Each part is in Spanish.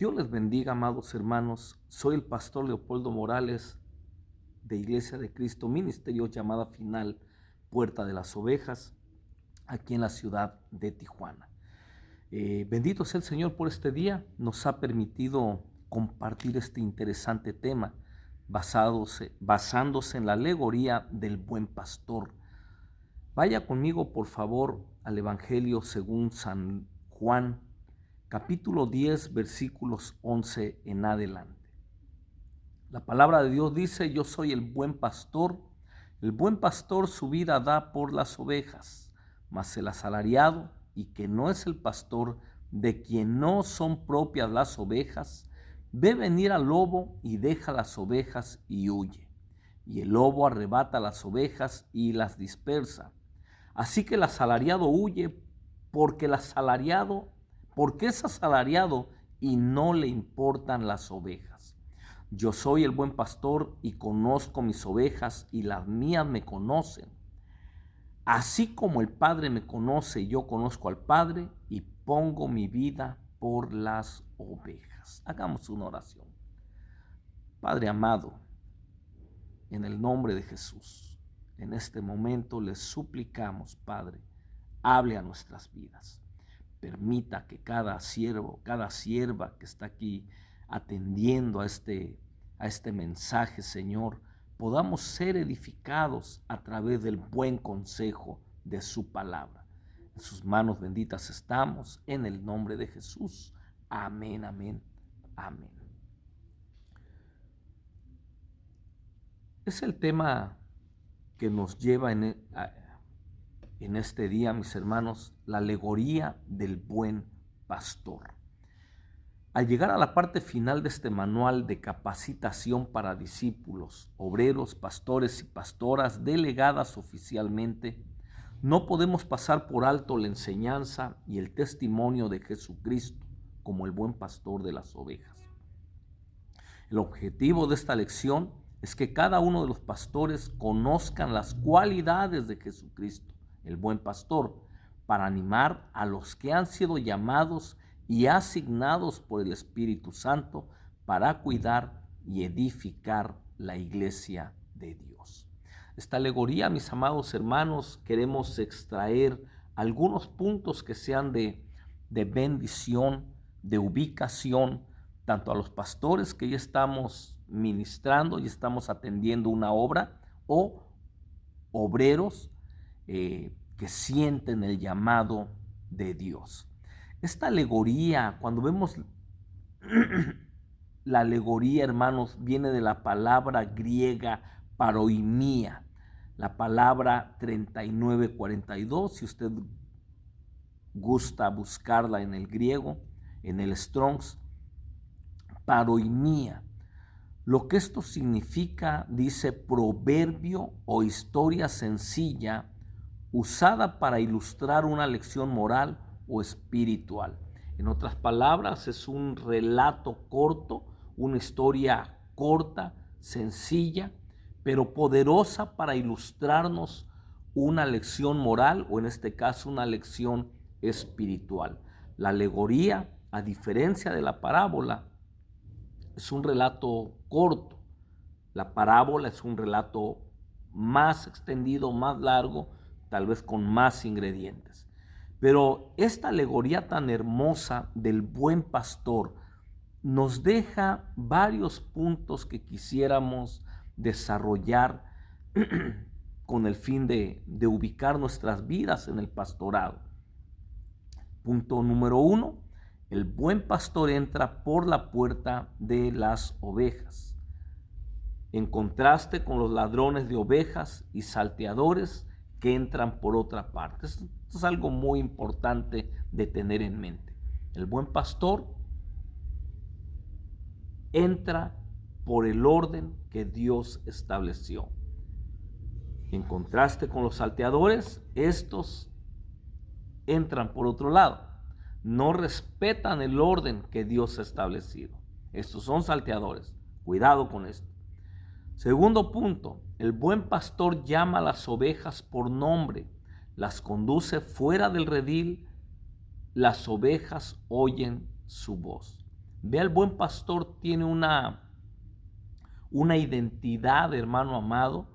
Dios les bendiga, amados hermanos. Soy el pastor Leopoldo Morales de Iglesia de Cristo, Ministerio Llamada Final, Puerta de las Ovejas, aquí en la ciudad de Tijuana. Bendito sea el Señor por este día. Nos ha permitido compartir este interesante tema basándose en la alegoría del buen pastor. Vaya conmigo, por favor, al Evangelio según San Juan, capítulo 10, versículos 11 en adelante. La palabra de Dios dice: yo soy el buen pastor su vida da por las ovejas, mas el asalariado, y que no es el pastor, de quien no son propias las ovejas, ve venir al lobo y deja las ovejas y huye. Y el lobo arrebata las ovejas y las dispersa. Así que el asalariado huye porque es asalariado y no le importan las ovejas. Yo soy el buen pastor y conozco mis ovejas y las mías me conocen. Así como el Padre me conoce, yo conozco al Padre y pongo mi vida por las ovejas. Hagamos una oración. Padre amado, en el nombre de Jesús, en este momento les suplicamos, Padre, hable a nuestras vidas. Permita que cada siervo, cada sierva que está aquí atendiendo a este mensaje, Señor, podamos ser edificados a través del buen consejo de su palabra. En sus manos benditas estamos, en el nombre de Jesús. Amén, amén, amén. Es el tema que nos lleva en este día, mis hermanos, la alegoría del buen pastor. Al llegar a la parte final de este manual de capacitación para discípulos, obreros, pastores y pastoras delegadas oficialmente, no podemos pasar por alto la enseñanza y el testimonio de Jesucristo como el buen pastor de las ovejas. El objetivo de esta lección es que cada uno de los pastores conozcan las cualidades de Jesucristo, el buen pastor, para animar a los que han sido llamados y asignados por el Espíritu Santo para cuidar y edificar la iglesia de Dios. Esta alegoría, mis amados hermanos, queremos extraer algunos puntos que sean de bendición, de ubicación, tanto a los pastores que ya estamos ministrando y estamos atendiendo una obra, o obreros que sienten el llamado de Dios. Esta alegoría, cuando vemos la alegoría, hermanos, viene de la palabra griega paroimía, la palabra 3942, si usted gusta buscarla en el griego, en el Strong's, paroimía. Lo que esto significa, dice, proverbio o historia sencilla usada para ilustrar una lección moral o espiritual. En otras palabras, es un relato corto, una historia corta, sencilla, pero poderosa para ilustrarnos una lección moral, o en este caso una lección espiritual. La alegoría, a diferencia de la parábola, es un relato corto. La parábola es un relato más extendido, más largo, tal vez con más ingredientes. Pero esta alegoría tan hermosa del buen pastor nos deja varios puntos que quisiéramos desarrollar con el fin de ubicar nuestras vidas en el pastorado. Punto número 1. El buen pastor entra por la puerta de las ovejas, en contraste con los ladrones de ovejas y salteadores que entran por otra parte. Esto es algo muy importante de tener en mente. El buen pastor entra por el orden que Dios estableció. En contraste con los salteadores, estos entran por otro lado. No respetan el orden que Dios ha establecido. Estos son salteadores. Cuidado con esto. Segundo punto, el buen pastor llama a las ovejas por nombre, las conduce fuera del redil, las ovejas oyen su voz. Vea, el buen pastor tiene una identidad, hermano amado,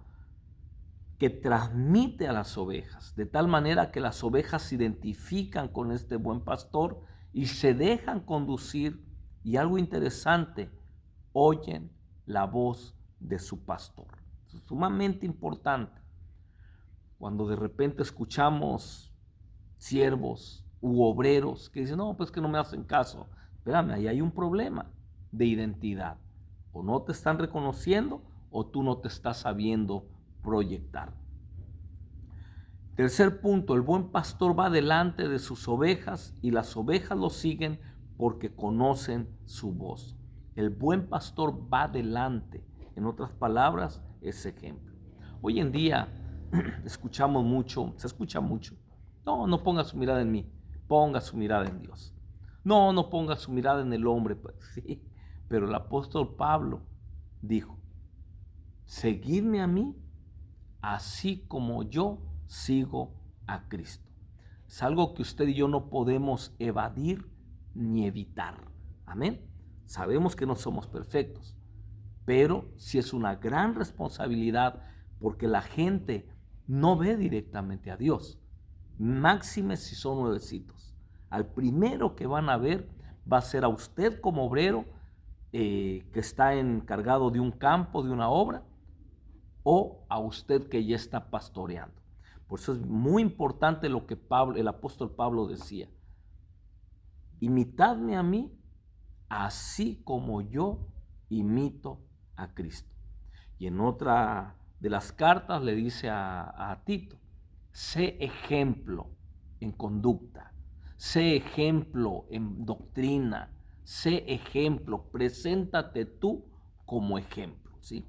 que transmite a las ovejas, de tal manera que las ovejas se identifican con este buen pastor y se dejan conducir, y algo interesante, oyen la voz de su pastor. Es sumamente importante. Cuando de repente escuchamos siervos u obreros que dicen, no, pues que no me hacen caso. Espérame, ahí hay un problema de identidad. O no te están reconociendo o tú no te estás sabiendo proyectar. Tercer punto, el buen pastor va delante de sus ovejas y las ovejas lo siguen porque conocen su voz. El buen pastor va delante. En otras palabras, es ejemplo. Hoy en día escuchamos mucho, se escucha mucho. No, no ponga su mirada en mí, ponga su mirada en Dios. No, no ponga su mirada en el hombre. Pues, sí, pero el apóstol Pablo dijo, seguidme a mí, así como yo sigo a Cristo. Es algo que usted y yo no podemos evadir ni evitar. Amén. Sabemos que no somos perfectos, pero sí es una gran responsabilidad porque la gente no ve directamente a Dios. Máxime si son nuevecitos. Al primero que van a ver va a ser a usted como obrero que está encargado de un campo, de una obra, o a usted que ya está pastoreando. Por eso es muy importante lo que el apóstol Pablo decía. Imitadme a mí, así como yo imito a Cristo. Y en otra de las cartas le dice a Tito, sé ejemplo en conducta, sé ejemplo en doctrina, sé ejemplo, preséntate tú como ejemplo, ¿sí?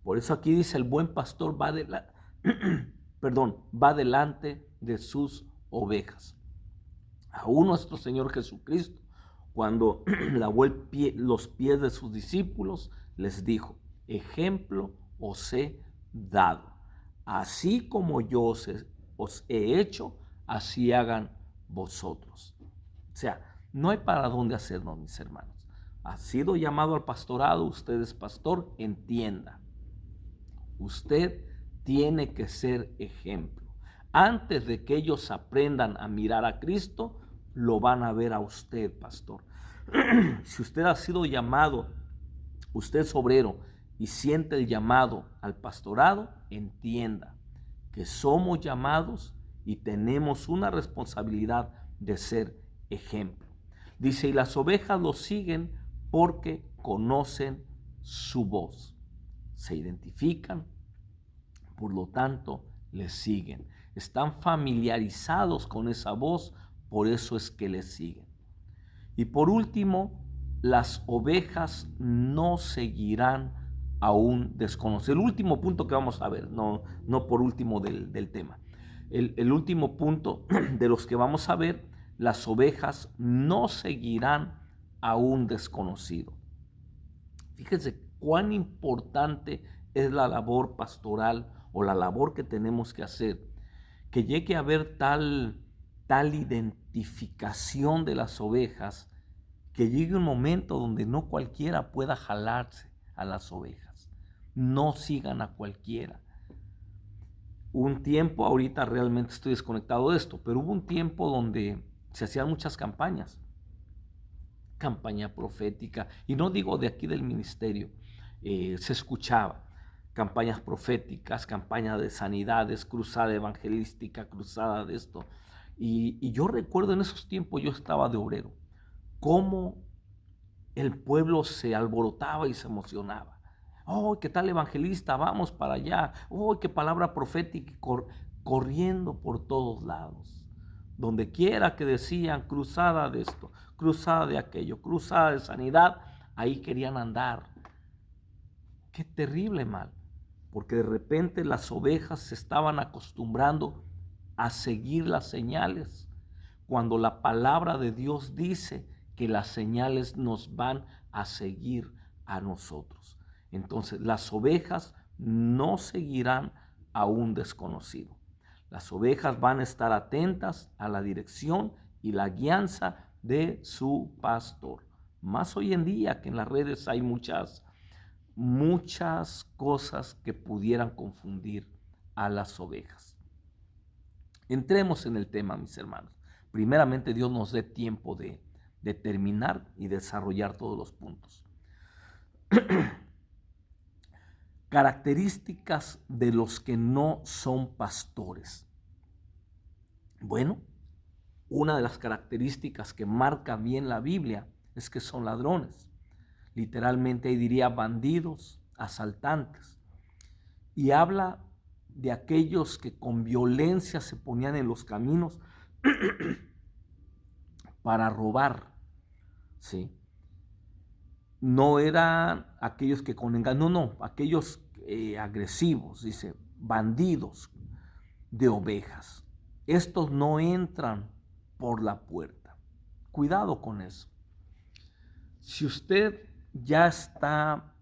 Por eso aquí dice, el buen pastor va delante de sus ovejas. Aún nuestro Señor Jesucristo, cuando lavó los pies de sus discípulos, les dijo, ejemplo os he dado. Así como yo os he hecho, así hagan vosotros. O sea, no hay para dónde hacernos, mis hermanos. Ha sido llamado al pastorado, usted es pastor, entienda. Usted tiene que ser ejemplo. Antes de que ellos aprendan a mirar a Cristo, lo van a ver a usted, pastor. Si usted ha sido llamado, usted es obrero y siente el llamado al pastorado, entienda que somos llamados y tenemos una responsabilidad de ser ejemplo. Dice, y las ovejas lo siguen porque conocen su voz. Se identifican, por lo tanto, le siguen. Están familiarizados con esa voz, por eso es que le siguen. Y por último, las ovejas no seguirán a un desconocido. El último punto que vamos a ver, no por último del tema. El último punto de los que vamos a ver, las ovejas no seguirán a un desconocido. Fíjense cuán importante es la labor pastoral o la labor que tenemos que hacer, que llegue a haber tal identificación de las ovejas, que llegue un momento donde no cualquiera pueda jalarse a las ovejas. No sigan a cualquiera. Un tiempo, ahorita realmente estoy desconectado de esto, pero hubo un tiempo donde se hacían muchas campañas. Campaña profética, y no digo de aquí del ministerio, se escuchaba campañas proféticas, campañas de sanidades, cruzada evangelística, cruzada de esto. Y yo recuerdo en esos tiempos, yo estaba de obrero, cómo el pueblo se alborotaba y se emocionaba. ¡Oh, qué tal evangelista! Vamos para allá. ¡Oh, qué palabra profética! Corriendo por todos lados. Donde quiera que decían cruzada de esto, cruzada de aquello, cruzada de sanidad, ahí querían andar. Qué terrible mal, porque de repente las ovejas se estaban acostumbrando a seguir las señales, cuando la palabra de Dios dice que las señales nos van a seguir a nosotros. Entonces, las ovejas no seguirán a un desconocido. Las ovejas van a estar atentas a la dirección y la guianza de su pastor. Más hoy en día que en las redes hay muchas cosas que pudieran confundir a las ovejas. Entremos en el tema, mis hermanos. Primeramente, Dios nos dé tiempo de terminar y desarrollar todos los puntos. Características de los que no son pastores. Bueno, una de las características que marca bien la Biblia es que son ladrones. Literalmente ahí diría bandidos, asaltantes. Y habla de aquellos que con violencia se ponían en los caminos para robar, ¿sí? No eran aquellos que con engaño, no, aquellos agresivos, dice, bandidos de ovejas. Estos no entran por la puerta. Cuidado con eso. Si usted ya está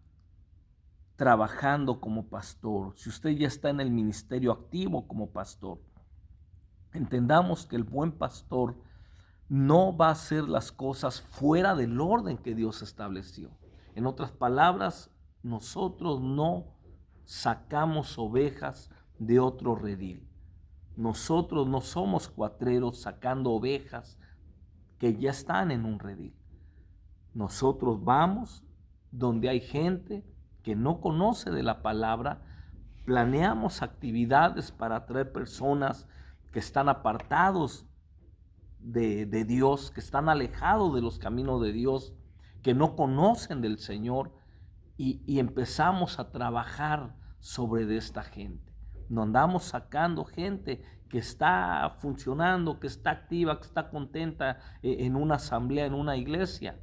trabajando como pastor, si usted ya está en el ministerio activo como pastor, entendamos que el buen pastor no va a hacer las cosas fuera del orden que Dios estableció. En otras palabras, nosotros no sacamos ovejas de otro redil. Nosotros no somos cuatreros sacando ovejas que ya están en un redil. Nosotros vamos donde hay gente que no conoce de la palabra, planeamos actividades para atraer personas que están apartados de Dios, que están alejados de los caminos de Dios, que no conocen del Señor, y empezamos a trabajar sobre de esta gente. No andamos sacando gente que está funcionando, que está activa, que está contenta en una asamblea, en una iglesia.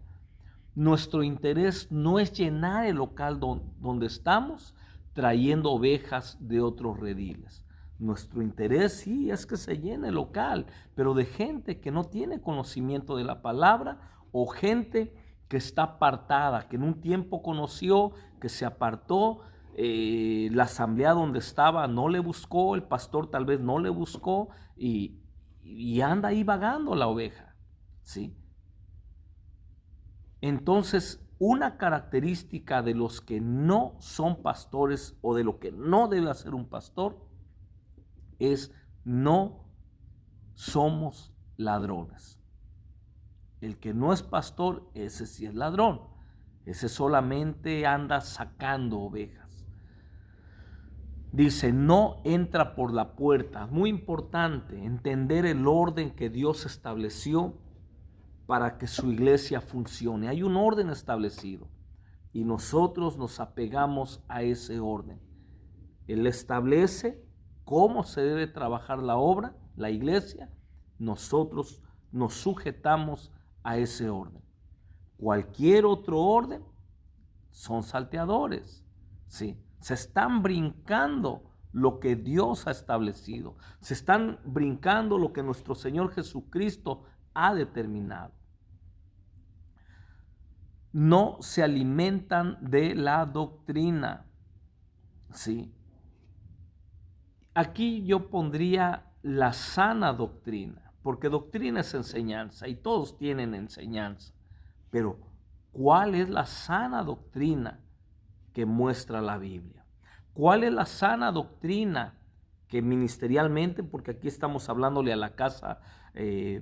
Nuestro interés no es llenar el local donde estamos trayendo ovejas de otros rediles. Nuestro interés sí es que se llene el local, pero de gente que no tiene conocimiento de la palabra o gente que está apartada, que en un tiempo conoció, que se apartó, la asamblea donde estaba no le buscó, el pastor tal vez no le buscó y anda ahí vagando la oveja, ¿sí? Entonces, una característica de los que no son pastores o de lo que no debe hacer un pastor es no somos ladrones. El que no es pastor, ese sí es ladrón. Ese solamente anda sacando ovejas. Dice, no entra por la puerta. Muy importante entender el orden que Dios estableció para que su iglesia funcione. Hay un orden establecido y nosotros nos apegamos a ese orden. Él establece cómo se debe trabajar la obra, la iglesia. Nosotros nos sujetamos a ese orden. Cualquier otro orden son salteadores, ¿sí? Se están brincando lo que Dios ha establecido. Se están brincando lo que nuestro Señor Jesucristo ha determinado. No se alimentan de la doctrina, ¿sí? Aquí yo pondría la sana doctrina, porque doctrina es enseñanza y todos tienen enseñanza. Pero, ¿cuál es la sana doctrina que muestra la Biblia? ¿Cuál es la sana doctrina que ministerialmente, porque aquí estamos hablándole a la casa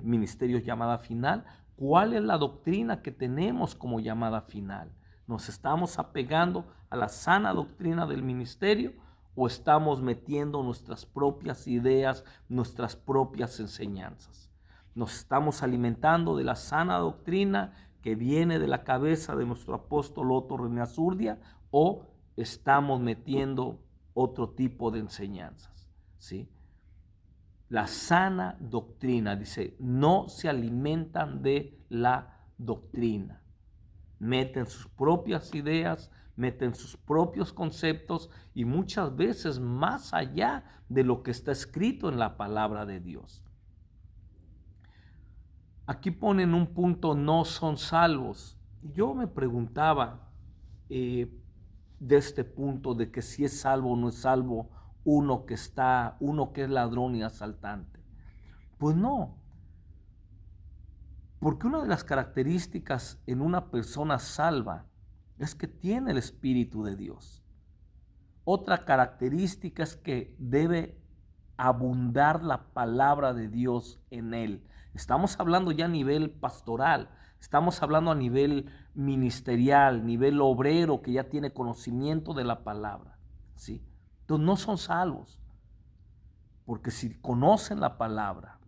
ministerios llamada final, cuál es la doctrina que tenemos como llamada final? ¿Nos estamos apegando a la sana doctrina del ministerio o estamos metiendo nuestras propias ideas, nuestras propias enseñanzas? ¿Nos estamos alimentando de la sana doctrina que viene de la cabeza de nuestro apóstol Otto René Azurdia o estamos metiendo otro tipo de enseñanzas? ¿Sí? La sana doctrina, dice, no se alimentan de la doctrina. Meten sus propias ideas, meten sus propios conceptos y muchas veces más allá de lo que está escrito en la palabra de Dios. Aquí ponen un punto, no son salvos. Yo me preguntaba de este punto de que si es salvo o no es salvo uno que es ladrón y asaltante. Pues no. Porque una de las características en una persona salva es que tiene el Espíritu de Dios. Otra característica es que debe abundar la palabra de Dios en él. Estamos hablando ya a nivel pastoral, estamos hablando a nivel ministerial, nivel obrero que ya tiene conocimiento de la palabra, ¿sí? Entonces no son salvos, porque si conocen la palabra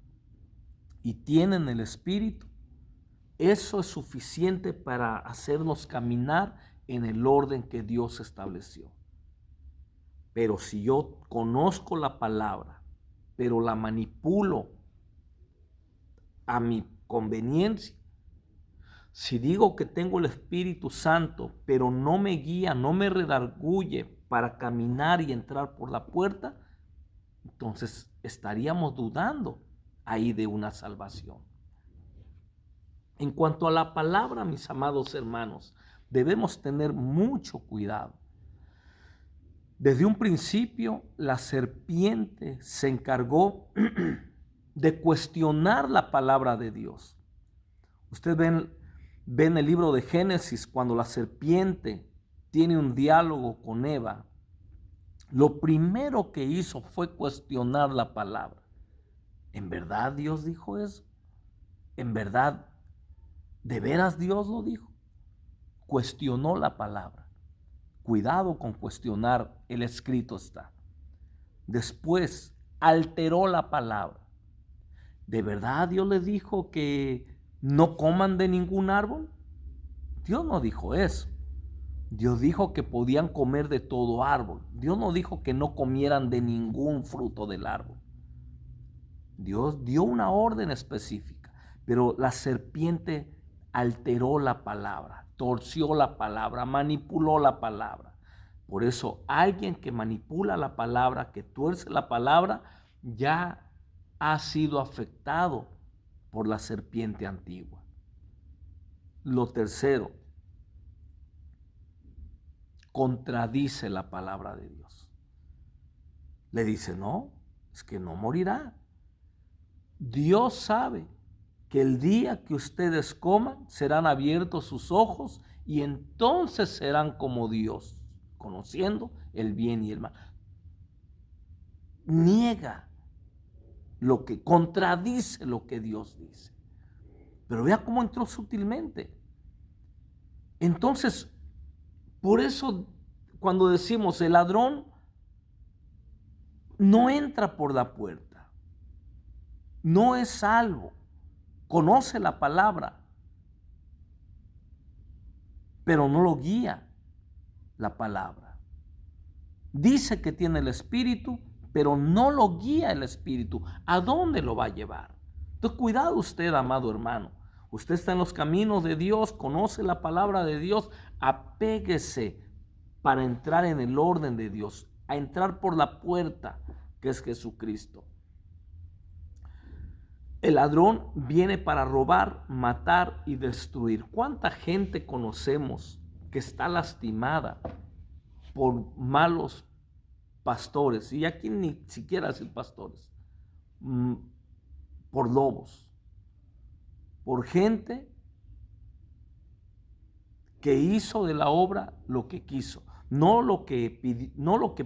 y tienen el Espíritu, eso es suficiente para hacernos caminar en el orden que Dios estableció. Pero si yo conozco la palabra, pero la manipulo a mi conveniencia, si digo que tengo el Espíritu Santo, pero no me guía, no me redarguye para caminar y entrar por la puerta, entonces estaríamos dudando ahí de una salvación. En cuanto a la palabra, mis amados hermanos, debemos tener mucho cuidado. Desde un principio, la serpiente se encargó de cuestionar la palabra de Dios. Ustedes ven el libro de Génesis, cuando la serpiente tiene un diálogo con Eva, lo primero que hizo fue cuestionar la palabra. ¿En verdad Dios dijo eso? ¿En verdad, de veras Dios lo dijo? Cuestionó la palabra. Cuidado con cuestionar, el escrito está. Después alteró la palabra. ¿De verdad Dios les dijo que no coman de ningún árbol? Dios no dijo eso. Dios dijo que podían comer de todo árbol. Dios no dijo que no comieran de ningún fruto del árbol. Dios dio una orden específica, pero la serpiente alteró la palabra, torció la palabra, manipuló la palabra. Por eso alguien que manipula la palabra, que tuerce la palabra, ya ha sido afectado por la serpiente antigua. Lo tercero, contradice la palabra de Dios. Le dice, no, es que no morirá. Dios sabe que el día que ustedes coman serán abiertos sus ojos y entonces serán como Dios, conociendo el bien y el mal. Niega lo que contradice lo que Dios dice. Pero vea cómo entró sutilmente. Entonces, por eso cuando decimos el ladrón no entra por la puerta, no es salvo, conoce la palabra, pero no lo guía la palabra. Dice que tiene el Espíritu, pero no lo guía el Espíritu. ¿A dónde lo va a llevar? Entonces, cuidado usted, amado hermano. Usted está en los caminos de Dios, conoce la palabra de Dios, apéguese para entrar en el orden de Dios, a entrar por la puerta que es Jesucristo. El ladrón viene para robar, matar y destruir. ¿Cuánta gente conocemos que está lastimada por malos pastores? Y aquí ni siquiera decir pastores, por lobos, por gente que hizo de la obra lo que quiso, no lo que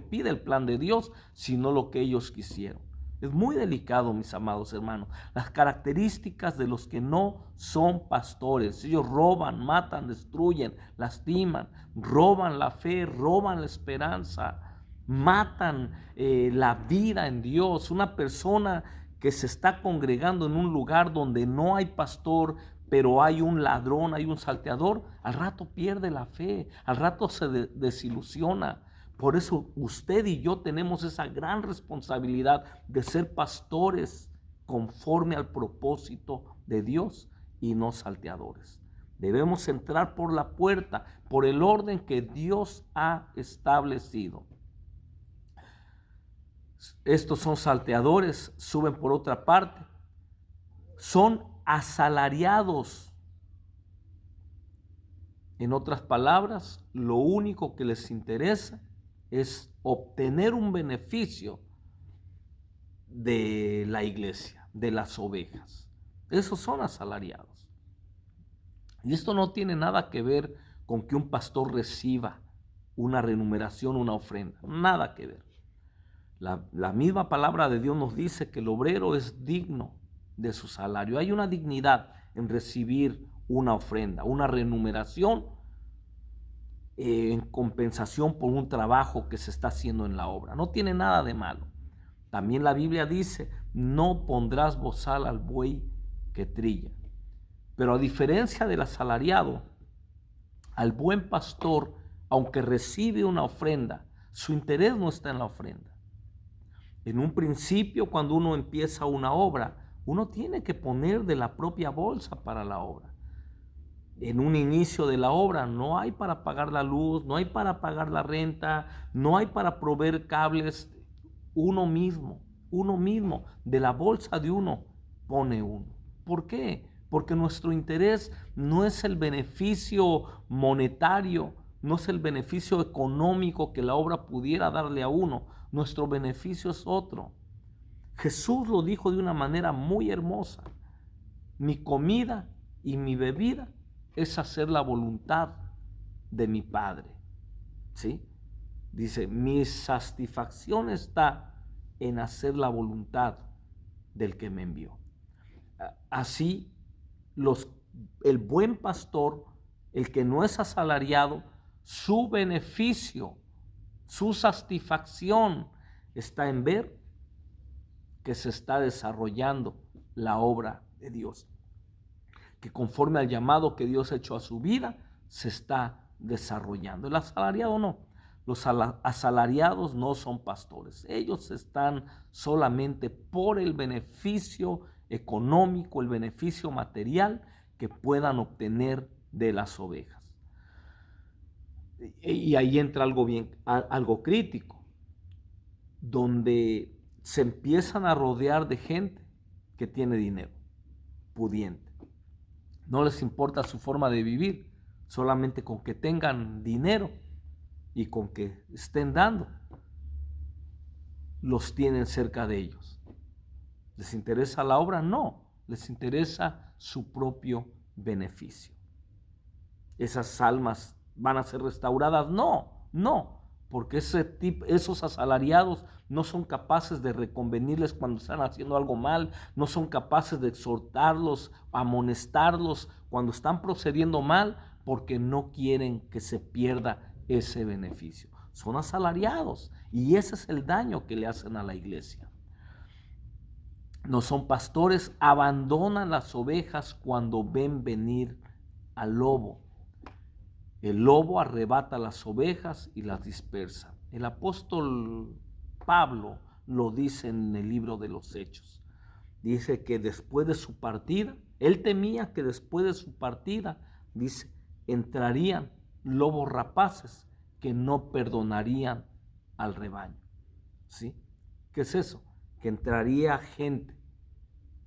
pide el plan de Dios, sino lo que ellos quisieron. Es muy delicado, mis amados hermanos, las características de los que no son pastores. Ellos roban, matan, destruyen, lastiman, roban la fe, roban la esperanza, matan la vida en Dios. Una persona que se está congregando en un lugar donde no hay pastor, pero hay un ladrón, hay un salteador, al rato pierde la fe, al rato se desilusiona. Por eso usted y yo tenemos esa gran responsabilidad de ser pastores conforme al propósito de Dios y no salteadores. Debemos entrar por la puerta, por el orden que Dios ha establecido. Estos son salteadores, suben por otra parte, son asalariados. En otras palabras, lo único que les interesa es obtener un beneficio de la iglesia, de las ovejas. Esos son asalariados. Y esto no tiene nada que ver con que un pastor reciba una remuneración, una ofrenda. Nada que ver. La misma palabra de Dios nos dice que el obrero es digno de su salario. Hay una dignidad en recibir una ofrenda, una remuneración en compensación por un trabajo que se está haciendo en la obra. No tiene nada de malo. También la Biblia dice, no pondrás bozal al buey que trilla. Pero a diferencia del asalariado, al buen pastor, aunque recibe una ofrenda, su interés no está en la ofrenda. En un principio, cuando uno empieza una obra, uno tiene que poner de la propia bolsa para la obra. En un inicio de la obra no hay para pagar la luz, no hay para pagar la renta, no hay para proveer cables. Uno mismo, de la bolsa de uno pone uno. ¿Por qué? Porque nuestro interés no es el beneficio monetario, no es el beneficio económico que la obra pudiera darle a uno. Nuestro beneficio es otro. Jesús lo dijo de una manera muy hermosa. Mi comida y mi bebida es hacer la voluntad de mi Padre. ¿Sí? Dice, mi satisfacción está en hacer la voluntad del que me envió. Así, el buen pastor, el que no es asalariado, su beneficio, su satisfacción está en ver que se está desarrollando la obra de Dios, que conforme al llamado que Dios ha hecho a su vida, se está desarrollando. El asalariado no. Los asalariados no son pastores. Ellos están solamente por el beneficio económico, el beneficio material que puedan obtener de las ovejas. Y ahí entra algo crítico, donde se empiezan a rodear de gente que tiene dinero, pudiente. No les importa su forma de vivir, solamente con que tengan dinero y con que estén dando, los tienen cerca de ellos. ¿Les interesa la obra? No, les interesa su propio beneficio. ¿Esas almas van a ser restauradas? No, porque esos asalariados no son capaces de reconvenirles cuando están haciendo algo mal, no son capaces de exhortarlos, amonestarlos cuando están procediendo mal, porque no quieren que se pierda ese beneficio. Son asalariados y ese es el daño que le hacen a la iglesia. No son pastores, abandonan las ovejas cuando ven venir al lobo. El lobo arrebata las ovejas y las dispersa. El apóstol Pablo lo dice en el libro de los Hechos. Dice que después de su partida, él temía que después de su partida, dice, entrarían lobos rapaces que no perdonarían al rebaño. ¿Sí? ¿Qué es eso? Que entraría gente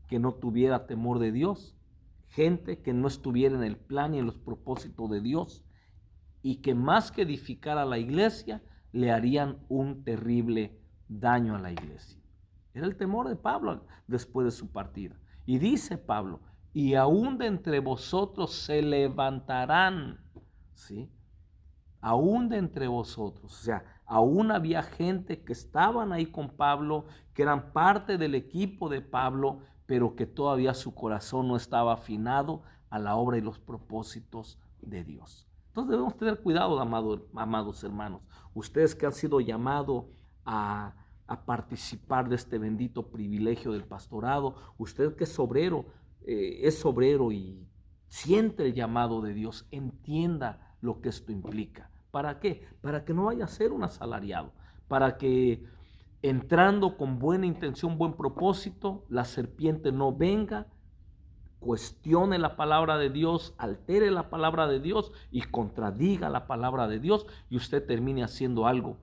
que no tuviera temor de Dios, gente que no estuviera en el plan y en los propósitos de Dios, y que más que edificar a la iglesia, le harían un terrible daño a la iglesia. Era el temor de Pablo después de su partida. Y dice Pablo, y aún de entre vosotros se levantarán, ¿sí? Aún de entre vosotros, o sea, aún había gente que estaban ahí con Pablo, que eran parte del equipo de Pablo, pero que todavía su corazón no estaba afinado a la obra y los propósitos de Dios. Entonces debemos tener cuidado, amados hermanos. Ustedes que han sido llamados a participar de este bendito privilegio del pastorado, usted que es obrero y siente el llamado de Dios, entienda lo que esto implica. ¿Para qué? Para que no vaya a ser un asalariado, para que entrando con buena intención, buen propósito, la serpiente no venga, cuestione la palabra de Dios, altere la palabra de Dios y contradiga la palabra de Dios, y usted termine haciendo algo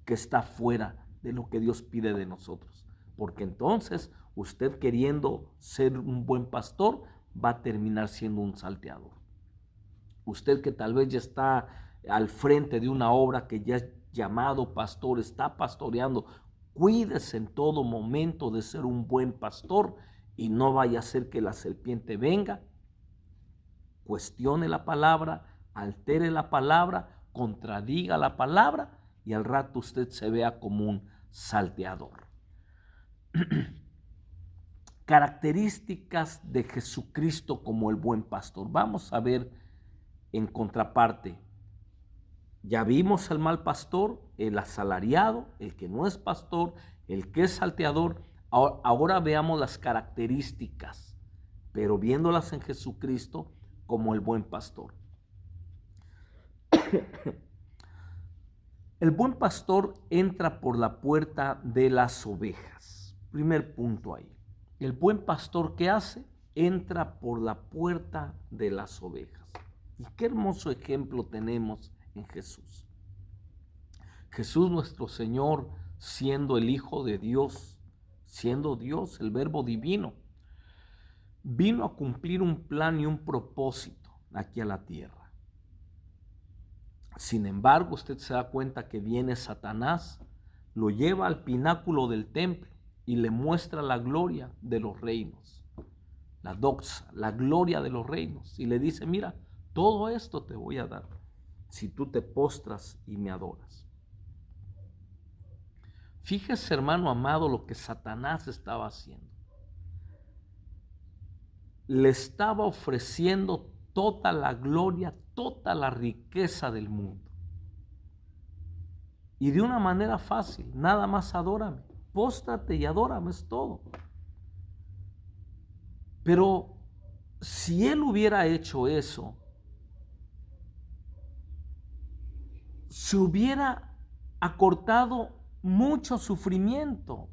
que está fuera de lo que Dios pide de nosotros. Porque entonces usted, queriendo ser un buen pastor, va a terminar siendo un salteador. Usted que tal vez ya está al frente de una obra, que ya es llamado pastor, está pastoreando, cuídese en todo momento de ser un buen pastor y no vaya a ser que la serpiente venga cuestione la palabra, altere la palabra, contradiga la palabra y al rato usted se vea como un salteador. Características de Jesucristo como el buen pastor. Vamos a ver en contraparte. Ya vimos al mal pastor, el asalariado, el que no es pastor, el que es salteador. Ahora veamos las características, pero viéndolas en Jesucristo como el buen pastor. El buen pastor entra por la puerta de las ovejas. Primer punto ahí. El buen pastor, ¿qué hace? Entra por la puerta de las ovejas. Y qué hermoso ejemplo tenemos en Jesús. Jesús nuestro Señor, siendo el Hijo de Dios, siendo Dios, el Verbo divino, vino a cumplir un plan y un propósito aquí a la tierra. Sin embargo, usted se da cuenta que viene Satanás, lo lleva al pináculo del templo y le muestra la gloria de los reinos, la doxa, la gloria de los reinos, y le dice, mira, todo esto te voy a dar si tú te postras y me adoras. Fíjese, hermano amado, lo que Satanás estaba haciendo. Le estaba ofreciendo toda la gloria, toda la riqueza del mundo. Y de una manera fácil, nada más adórame, póstrate y adórame, es todo. Pero si él hubiera hecho eso, se hubiera acortado mucho sufrimiento,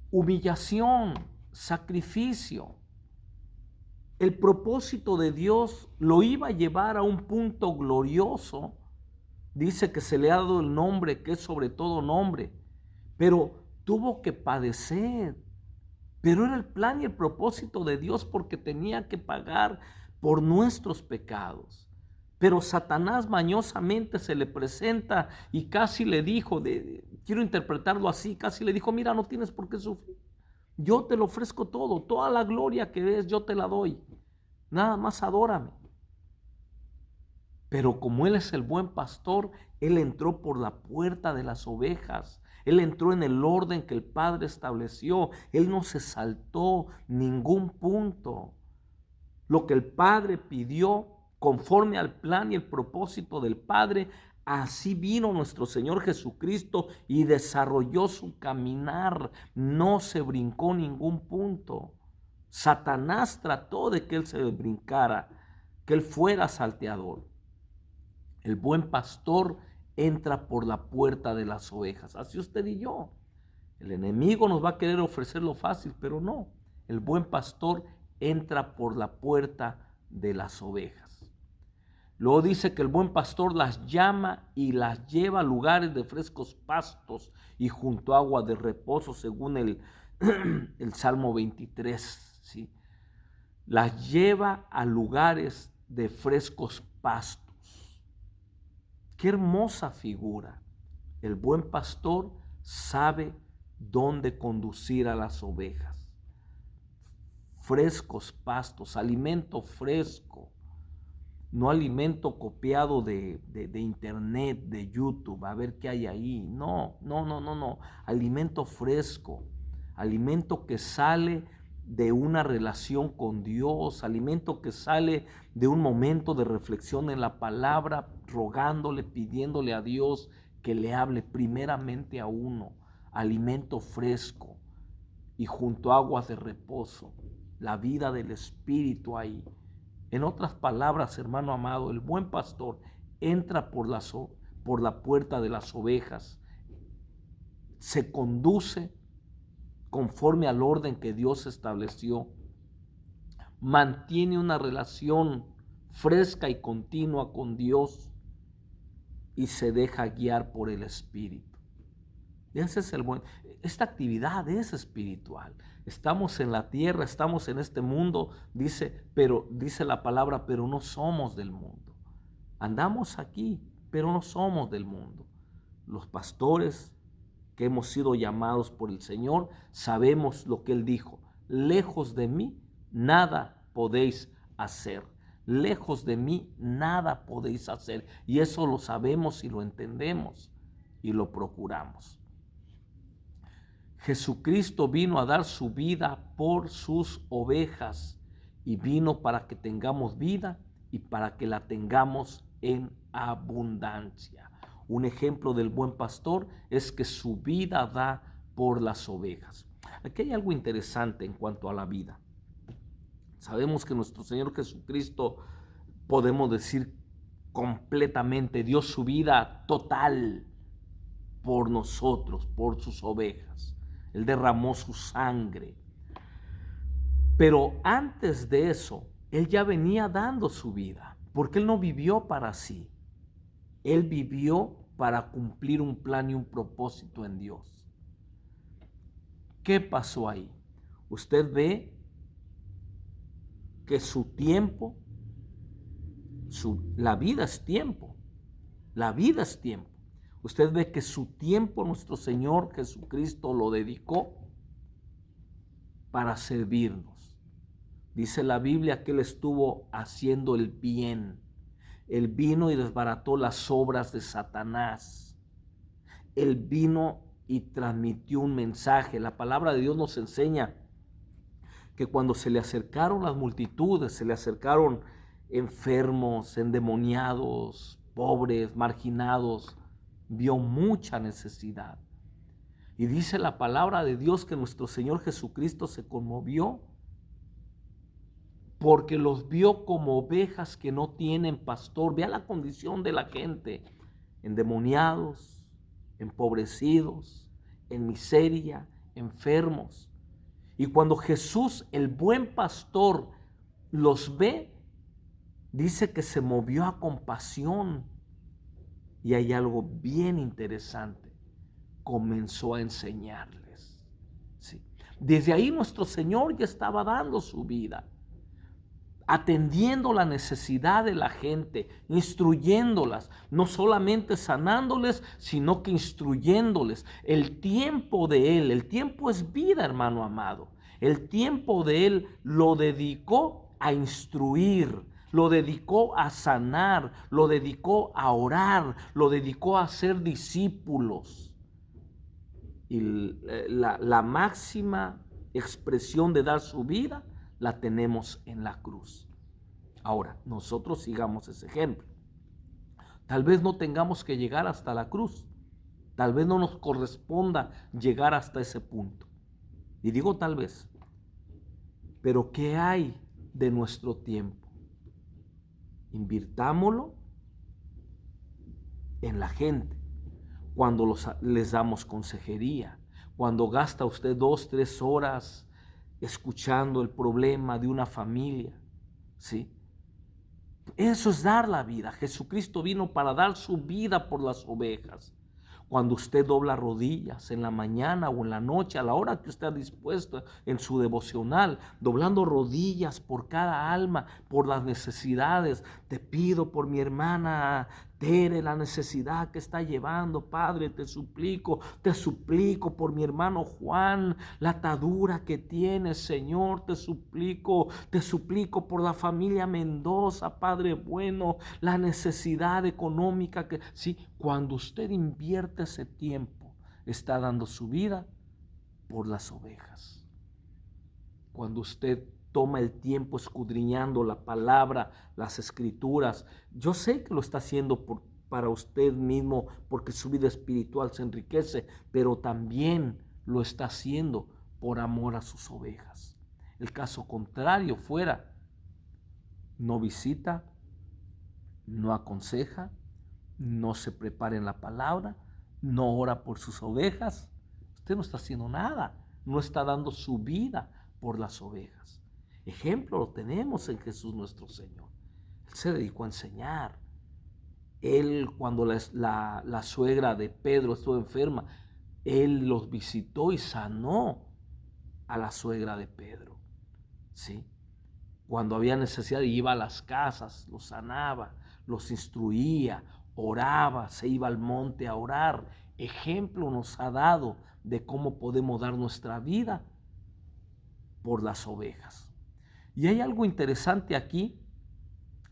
humillación, sacrificio. El propósito de Dios lo iba a llevar a un punto glorioso. Dice que se le ha dado el nombre que es sobre todo nombre, pero tuvo que padecer. Pero era el plan y el propósito de Dios porque tenía que pagar por nuestros pecados. Pero Satanás mañosamente se le presenta y casi le dijo, quiero interpretarlo así, casi le dijo, mira, no tienes por qué sufrir. Yo te lo ofrezco todo, toda la gloria que ves, yo te la doy. Nada más adórame. Pero como Él es el buen pastor, Él entró por la puerta de las ovejas. Él entró en el orden que el Padre estableció. Él no se saltó ningún punto. Lo que el Padre pidió, conforme al plan y el propósito del Padre, así vino nuestro Señor Jesucristo y desarrolló su caminar. No se brincó ningún punto. Satanás trató de que Él se brincara, que Él fuera salteador. El buen pastor entra por la puerta de las ovejas. Así usted y yo. El enemigo nos va a querer ofrecer lo fácil, pero no. El buen pastor entra por la puerta de las ovejas. Luego dice que el buen pastor las llama y las lleva a lugares de frescos pastos y junto a agua de reposo, según el Salmo 23. ¿Sí? Las lleva a lugares de frescos pastos. Qué hermosa figura. El buen pastor sabe dónde conducir a las ovejas. Frescos pastos, alimento fresco, no alimento copiado de internet, de YouTube, a ver qué hay ahí. No. Alimento fresco, alimento que sale de una relación con Dios, alimento que sale de un momento de reflexión en la palabra, rogándole, pidiéndole a Dios que le hable primeramente a uno, alimento fresco y junto a aguas de reposo, la vida del Espíritu ahí. En otras palabras, hermano amado, el buen pastor entra por la puerta de las ovejas, se conduce conforme al orden que Dios estableció, mantiene una relación fresca y continua con Dios y se deja guiar por el Espíritu. Ese es esta actividad es espiritual. Estamos en la tierra, estamos en este mundo, dice la palabra, pero no somos del mundo. Andamos aquí, pero no somos del mundo. Los pastores que hemos sido llamados por el Señor, sabemos lo que Él dijo: lejos de mí, nada podéis hacer. Lejos de mí nada podéis hacer. Y eso lo sabemos y lo entendemos y lo procuramos. Jesucristo vino a dar su vida por sus ovejas y vino para que tengamos vida y para que la tengamos en abundancia. Un ejemplo del buen pastor es que su vida da por las ovejas. Aquí hay algo interesante en cuanto a la vida. Sabemos que nuestro Señor Jesucristo, podemos decir completamente, dio su vida total por nosotros, por sus ovejas. Él derramó su sangre. Pero antes de eso, Él ya venía dando su vida, porque Él no vivió para sí. Él vivió para cumplir un plan y un propósito en Dios. ¿Qué pasó ahí? Usted ve que su tiempo, la vida es tiempo. La vida es tiempo. Usted ve que su tiempo nuestro Señor Jesucristo lo dedicó para servirnos. Dice la Biblia que Él estuvo haciendo el bien. Él vino y desbarató las obras de Satanás. Él vino y transmitió un mensaje. La palabra de Dios nos enseña que cuando se le acercaron las multitudes, se le acercaron enfermos, endemoniados, pobres, marginados, vio mucha necesidad. Y dice la palabra de Dios que nuestro Señor Jesucristo se conmovió porque los vio como ovejas que no tienen pastor. Vea la condición de la gente, endemoniados, empobrecidos, en miseria, enfermos. Y cuando Jesús, el buen pastor, los ve, dice que se movió a compasión. Y hay algo bien interesante. Comenzó a enseñarles. Sí. Desde ahí nuestro Señor ya estaba dando su vida, atendiendo la necesidad de la gente, instruyéndolas, no solamente sanándoles, sino que instruyéndoles. El tiempo de Él, el tiempo es vida, hermano amado. El tiempo de Él lo dedicó a instruir, lo dedicó a sanar, lo dedicó a orar, lo dedicó a ser discípulos. Y la máxima expresión de dar su vida la tenemos en la cruz. Ahora, nosotros sigamos ese ejemplo. Tal vez no tengamos que llegar hasta la cruz. Tal vez no nos corresponda llegar hasta ese punto. Y digo tal vez, pero ¿qué hay de nuestro tiempo? Invirtámoslo en la gente. Cuando les damos consejería, cuando gasta usted 2, 3 horas escuchando el problema de una familia, ¿sí? Eso es dar la vida. Jesucristo vino para dar su vida por las ovejas. Cuando usted dobla rodillas en la mañana o en la noche, a la hora que usted ha dispuesto en su devocional, doblando rodillas por cada alma, por las necesidades. Te pido por mi hermana Tere, la necesidad que está llevando, Padre, te suplico por mi hermano Juan, la atadura que tiene, Señor, te suplico por la familia Mendoza, Padre bueno, la necesidad económica que, sí, cuando usted invierte ese tiempo, está dando su vida por las ovejas. Cuando usted toma el tiempo escudriñando la palabra, las escrituras, yo sé que lo está haciendo para usted mismo, porque su vida espiritual se enriquece, pero también lo está haciendo por amor a sus ovejas. El caso contrario fuera, no visita, no aconseja, no se prepara en la palabra, no ora por sus ovejas, usted no está haciendo nada, no está dando su vida por las ovejas. Ejemplo lo tenemos en Jesús nuestro Señor. Él se dedicó a enseñar. Él, cuando la suegra de Pedro estuvo enferma, Él los visitó y sanó a la suegra de Pedro. ¿Sí? Cuando había necesidad, iba a las casas, los sanaba, los instruía, oraba, se iba al monte a orar. Ejemplo nos ha dado de cómo podemos dar nuestra vida por las ovejas. Y hay algo interesante aquí.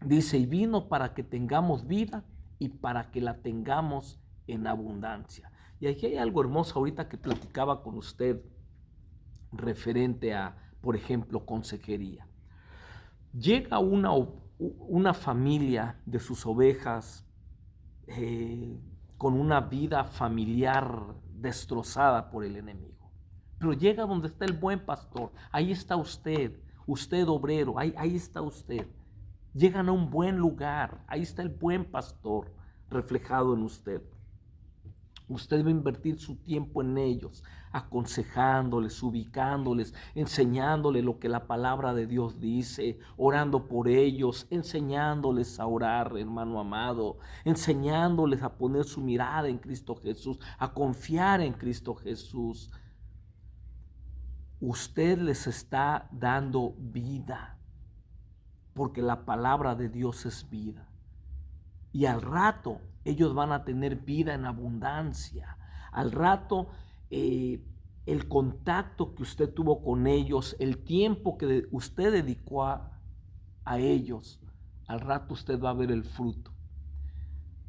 Dice, y vino para que tengamos vida y para que la tengamos en abundancia. Y aquí hay algo hermoso ahorita que platicaba con usted referente a, por ejemplo, consejería. Llega una familia de sus ovejas con una vida familiar destrozada por el enemigo. Pero llega donde está el buen pastor. Ahí está usted, usted obrero, ahí está usted. Llegan a un buen lugar, ahí está el buen pastor reflejado en usted. Usted va a invertir su tiempo en ellos, aconsejándoles, ubicándoles, enseñándoles lo que la palabra de Dios dice, orando por ellos, enseñándoles a orar, hermano amado, enseñándoles a poner su mirada en Cristo Jesús, a confiar en Cristo Jesús. Usted les está dando vida, porque la palabra de Dios es vida. Y al rato ellos van a tener vida en abundancia. Al rato el contacto que usted tuvo con ellos, el tiempo que usted dedicó a ellos, al rato usted va a ver el fruto.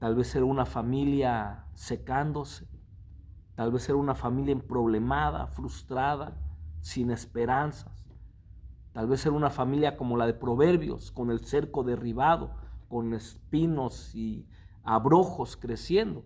Tal vez era una familia secándose, tal vez era una familia problemada, frustrada, sin esperanzas. Tal vez era una familia como la de Proverbios, con el cerco derribado, con espinos y abrojos creciendo.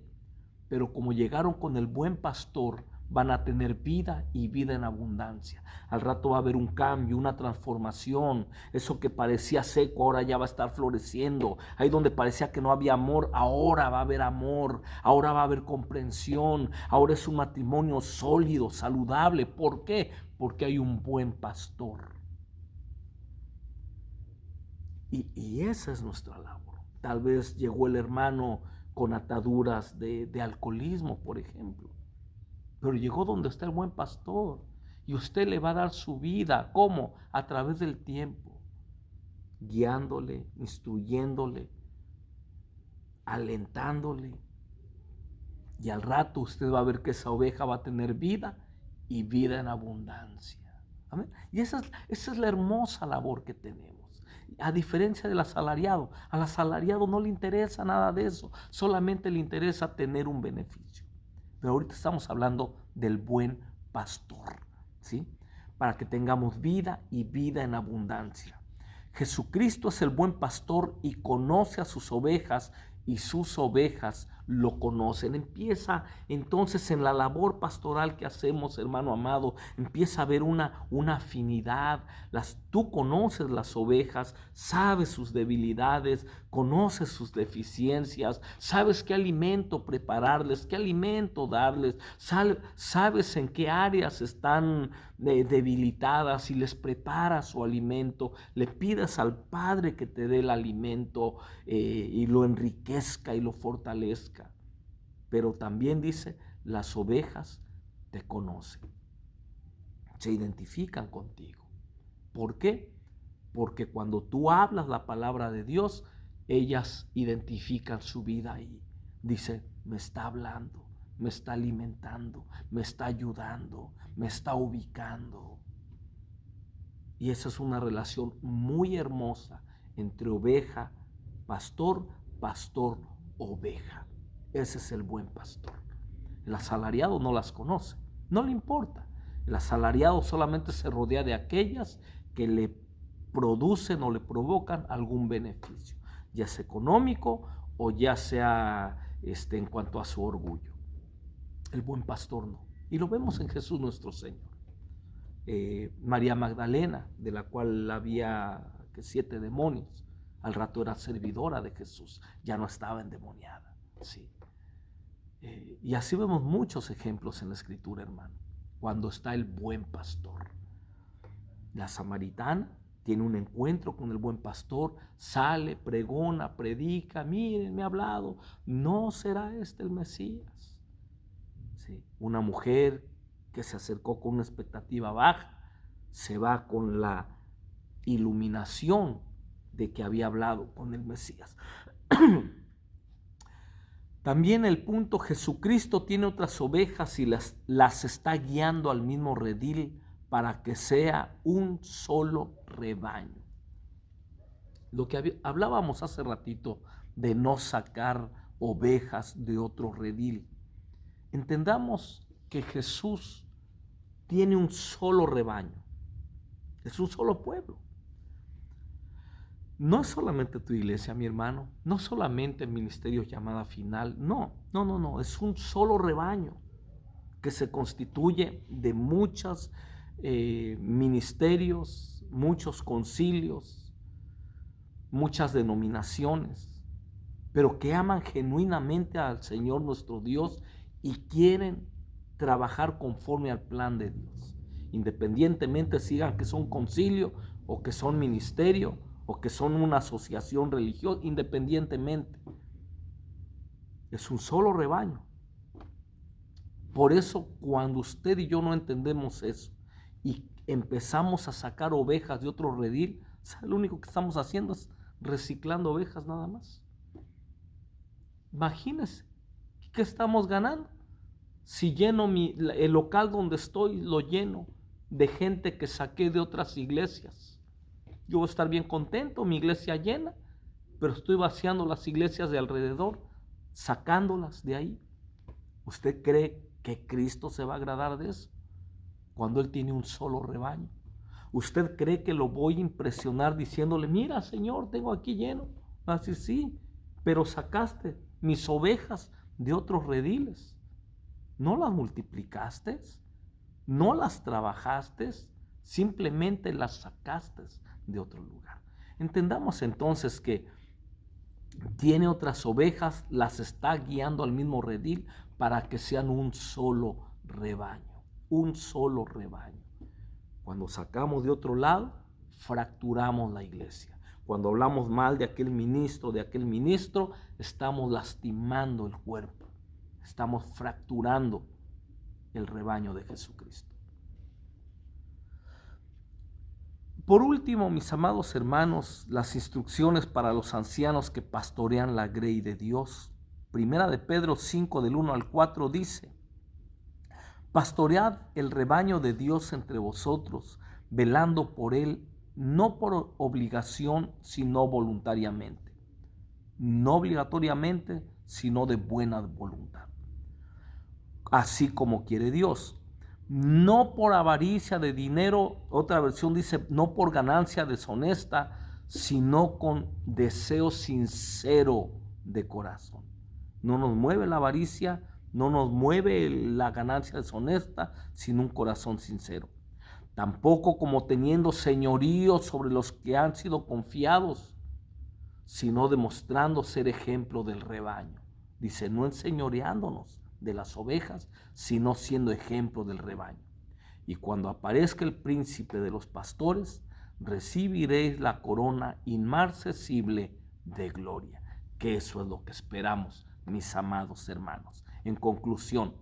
Pero como llegaron con el buen pastor, van a tener vida y vida en abundancia. Al rato va a haber un cambio, una transformación. Eso que parecía seco ahora ya va a estar floreciendo. Ahí donde parecía que no había amor, ahora va a haber amor. Ahora va a haber comprensión. Ahora es un matrimonio sólido, saludable. ¿Por qué? Porque hay un buen pastor. Y esa es nuestra labor. Tal vez llegó el hermano con ataduras de alcoholismo, por ejemplo. Pero llegó donde está el buen pastor. Y usted le va a dar su vida. ¿Cómo? A través del tiempo. Guiándole, instruyéndole, alentándole. Y al rato usted va a ver que esa oveja va a tener vida y vida en abundancia. ¿Amén? Y esa es la hermosa labor que tenemos. A diferencia del asalariado, al asalariado no le interesa nada de eso, solamente le interesa tener un beneficio. Pero ahorita estamos hablando del buen pastor, ¿sí? Para que tengamos vida y vida en abundancia. Jesucristo es el buen pastor y conoce a sus ovejas y sus ovejas lo conocen. Empieza entonces en la labor pastoral que hacemos, hermano amado, empieza a haber una afinidad. Tú conoces las ovejas, sabes sus debilidades, conoces sus deficiencias, sabes qué alimento prepararles, qué alimento darles, sabes en qué áreas están debilitadas y les preparas su alimento, le pides al Padre que te dé el alimento y lo enriquezca y lo fortalezca. Pero también dice, las ovejas te conocen, se identifican contigo. ¿Por qué? Porque cuando tú hablas la palabra de Dios, ellas identifican su vida ahí. Dice, me está hablando, me está alimentando, me está ayudando, me está ubicando. Y esa es una relación muy hermosa entre oveja, pastor, pastor, oveja. Ese es el buen pastor. El asalariado no las conoce, no le importa. El asalariado solamente se rodea de aquellas que le producen o le provocan algún beneficio, ya sea económico o ya sea en cuanto a su orgullo. El buen pastor no. Y lo vemos en Jesús nuestro Señor. María Magdalena, de la cual había 7 demonios, al rato era servidora de Jesús, ya no estaba endemoniada. Sí. Y así vemos muchos ejemplos en la Escritura, hermano. Cuando está el buen pastor. La samaritana tiene un encuentro con el buen pastor, sale, pregona, predica, miren, me ha hablado, ¿no será este el Mesías? Sí. Una mujer que se acercó con una expectativa baja, se va con la iluminación de que había hablado con el Mesías. También el punto, Jesucristo tiene otras ovejas y las está guiando al mismo redil para que sea un solo rebaño. Lo que hablábamos hace ratito de no sacar ovejas de otro redil. Entendamos que Jesús tiene un solo rebaño, es un solo pueblo. No es solamente tu iglesia, mi hermano, no solamente el ministerio llamada final, no, es un solo rebaño que se constituye de muchos ministerios, muchos concilios, muchas denominaciones, pero que aman genuinamente al Señor nuestro Dios y quieren trabajar conforme al plan de Dios, independientemente sigan que son concilio o que son ministerio o que son una asociación religiosa, independientemente. Es un solo rebaño. Por eso, cuando usted y yo no entendemos eso y empezamos a sacar ovejas de otro redil, ¿sabe? Lo único que estamos haciendo es reciclando ovejas nada más. Imagínense, ¿qué estamos ganando? Si lleno el local donde estoy, lo lleno de gente que saqué de otras iglesias, yo voy a estar bien contento, mi iglesia llena, pero estoy vaciando las iglesias de alrededor, sacándolas de ahí. ¿Usted cree que Cristo se va a agradar de eso? Cuando Él tiene un solo rebaño. ¿Usted cree que lo voy a impresionar diciéndole, mira, Señor, tengo aquí lleno? Va a decir, sí, pero sacaste mis ovejas de otros rediles. ¿No las multiplicaste? ¿No las trabajaste? Simplemente las sacaste de otro lugar. Entendamos entonces que tiene otras ovejas, las está guiando al mismo redil para que sean un solo rebaño, un solo rebaño. Cuando sacamos de otro lado, fracturamos la iglesia. Cuando hablamos mal de aquel ministro, estamos lastimando el cuerpo, estamos fracturando el rebaño de Jesucristo. Por último, mis amados hermanos, las instrucciones para los ancianos que pastorean la grey de Dios. Primera de Pedro 5, del 1 al 4 dice, pastoread el rebaño de Dios entre vosotros, velando por él, no por obligación, sino voluntariamente. No obligatoriamente, sino de buena voluntad. Así como quiere Dios. No por avaricia de dinero, otra versión dice, no por ganancia deshonesta, sino con deseo sincero de corazón. No nos mueve la avaricia, no nos mueve la ganancia deshonesta, sino un corazón sincero. Tampoco como teniendo señorío sobre los que han sido confiados, sino demostrando ser ejemplo del rebaño. Dice, no enseñoreándonos de las ovejas, sino siendo ejemplo del rebaño. Y cuando aparezca el príncipe de los pastores, recibiréis la corona inmarcesible de gloria. Que eso es lo que esperamos, mis amados hermanos. En conclusión,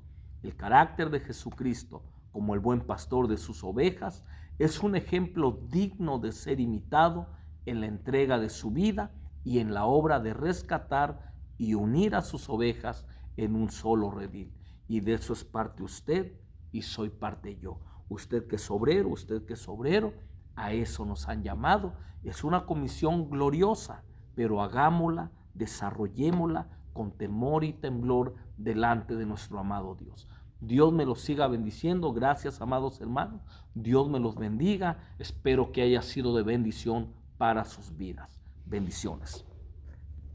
el carácter de Jesucristo como el buen pastor de sus ovejas es un ejemplo digno de ser imitado en la entrega de su vida y en la obra de rescatar y unir a sus ovejas en un solo redil. Y de eso es parte usted y soy parte yo. Usted que es obrero, a eso nos han llamado. Es una comisión gloriosa, pero hagámosla, desarrollémosla con temor y temblor delante de nuestro amado Dios. Dios me los siga bendiciendo. Gracias, amados hermanos. Dios me los bendiga. Espero que haya sido de bendición para sus vidas. Bendiciones.